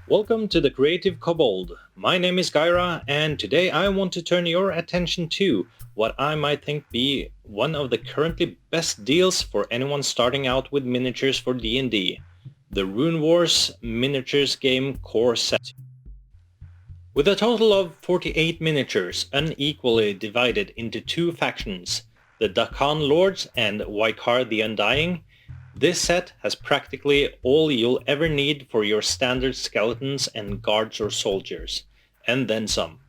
Welcome to the Creative Kobold. My name is Gyra, and today I want to turn your attention to what I might think be one of the currently best deals for anyone starting out with miniatures for D&D, the Runewars Miniatures Game Core Set. With a total of 48 miniatures unequally divided into two factions, the Daqan Lords and Kari the Undying, this set has practically all you'll ever need for your standard skeletons and guards or soldiers, and then some.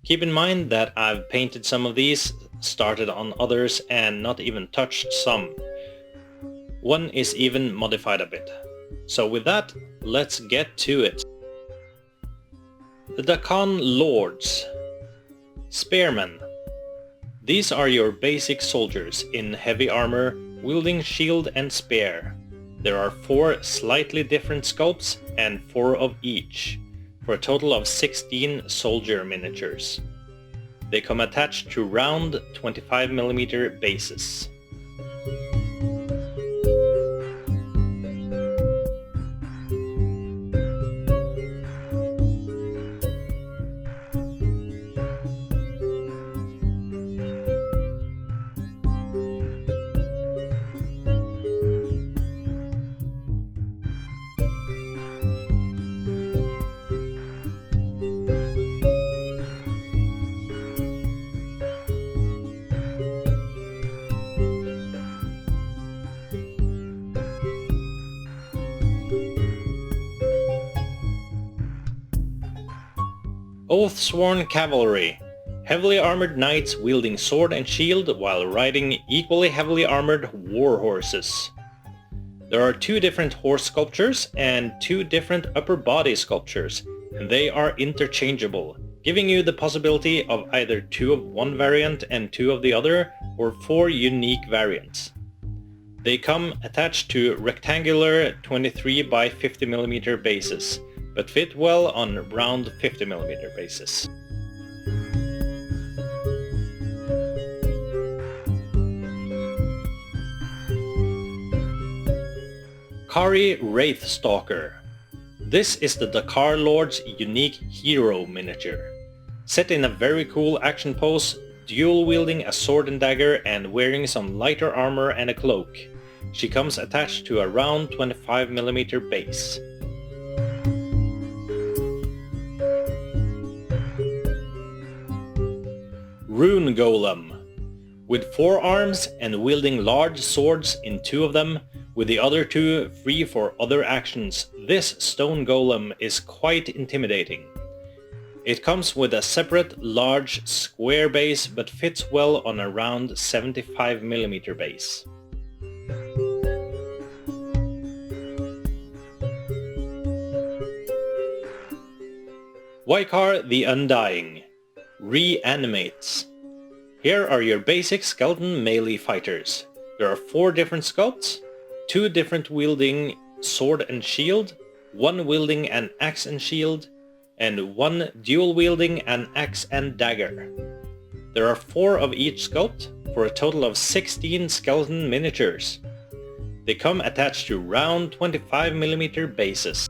Keep in mind that I've painted some of these, started on others, and not even touched some. One is even modified a bit. So with that, let's get to it. The Daqan Lords. Spearmen. These are your basic soldiers in heavy armor, wielding shield and spear. There are 4 slightly different sculpts and 4 of each, for a total of 16 soldier miniatures. They come attached to round 25mm bases. Oath-sworn cavalry. Heavily armored knights wielding sword and shield while riding equally heavily armored war horses. There are 2 different horse sculptures and 2 different upper body sculptures, and they are interchangeable, giving you the possibility of either 2 of one variant and 2 of the other, or 4 unique variants. They come attached to rectangular 23 by 50mm bases, but fit well on round 50mm bases. Kari wraithstalker. This is the Daqan Lord's unique hero miniature. Set in a very cool action pose, dual wielding a sword and dagger and wearing some lighter armor and a cloak. She comes attached to a round 25mm base. Rune golem. With 4 arms and wielding large swords in 2 of them, with the other 2 free for other actions, this stone golem is quite intimidating. It comes with a separate large square base but fits well on a round 75mm base. Kari the Undying. Reanimates. Here are your basic skeleton melee fighters. There are 4 different sculpts, 2 different wielding sword and shield, 1 wielding an axe and shield, and 1 dual wielding an axe and dagger. There are 4 of each sculpt, for a total of 16 skeleton miniatures. They come attached to round 25mm bases.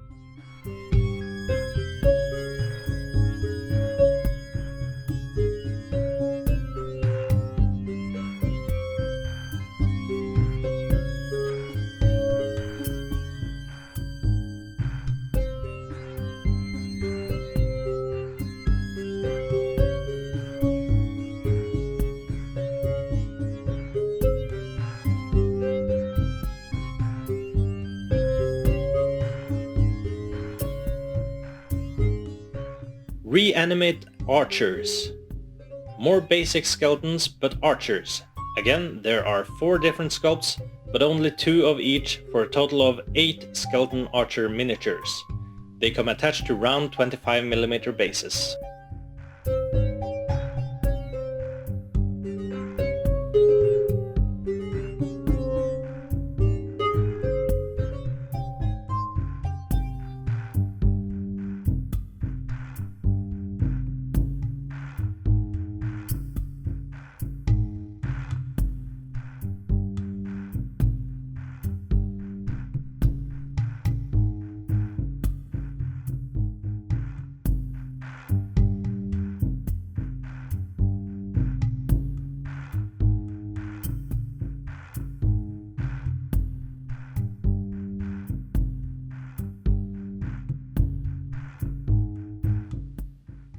Reanimate archers. More basic skeletons but archers. Again, there are 4 different sculpts, but only 2 of each for a total of 8 skeleton archer miniatures. They come attached to round 25mm bases.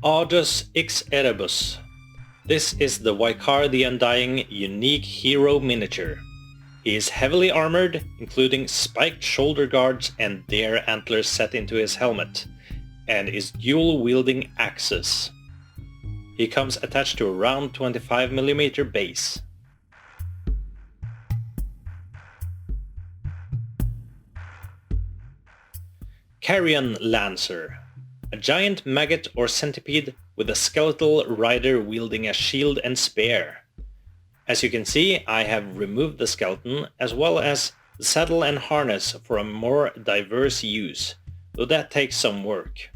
Ardus x erebus. This is the Wykar the Undying unique hero miniature. He is heavily armored, including spiked shoulder guards and deer antlers set into his helmet, and is dual-wielding axes. He comes attached to a round 25mm base. Carrion Lancer. A giant maggot or centipede with a skeletal rider wielding a shield and spear. As you can see, I have removed the skeleton as well as the saddle and harness for a more diverse use, though that takes some work.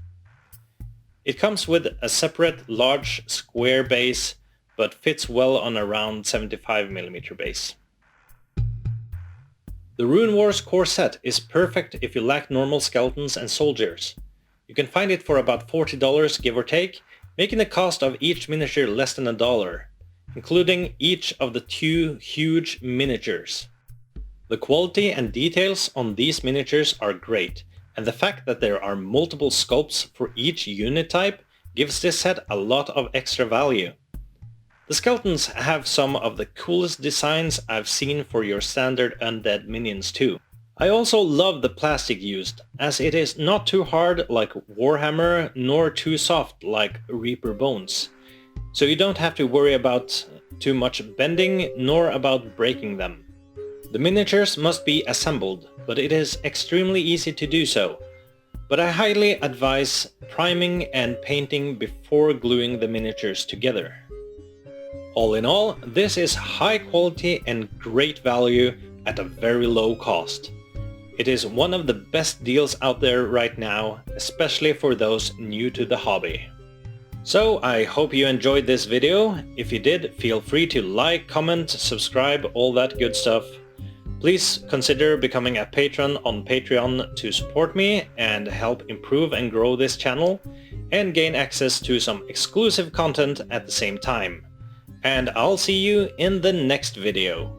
It comes with a separate large square base, but fits well on a round 75mm base. The Runewars Core Set is perfect if you lack normal skeletons and soldiers. You can find it for about $40 give or take, making the cost of each miniature less than $1, including each of the 2 huge miniatures. The quality and details on these miniatures are great, and the fact that there are multiple sculpts for each unit type gives this set a lot of extra value. The skeletons have some of the coolest designs I've seen for your standard undead minions too. I also love the plastic used, as it is not too hard like Warhammer nor too soft like Reaper Bones, so you don't have to worry about too much bending nor about breaking them. The miniatures must be assembled, but it is extremely easy to do so, but I highly advise priming and painting before gluing the miniatures together. All in all, this is high quality and great value at a very low cost. It is one of the best deals out there right now, especially for those new to the hobby. So I hope you enjoyed this video. If you did, feel free to like, comment, subscribe, all that good stuff. Please consider becoming a patron on Patreon to support me and help improve and grow this channel, and gain access to some exclusive content at the same time. And I'll see you in the next video.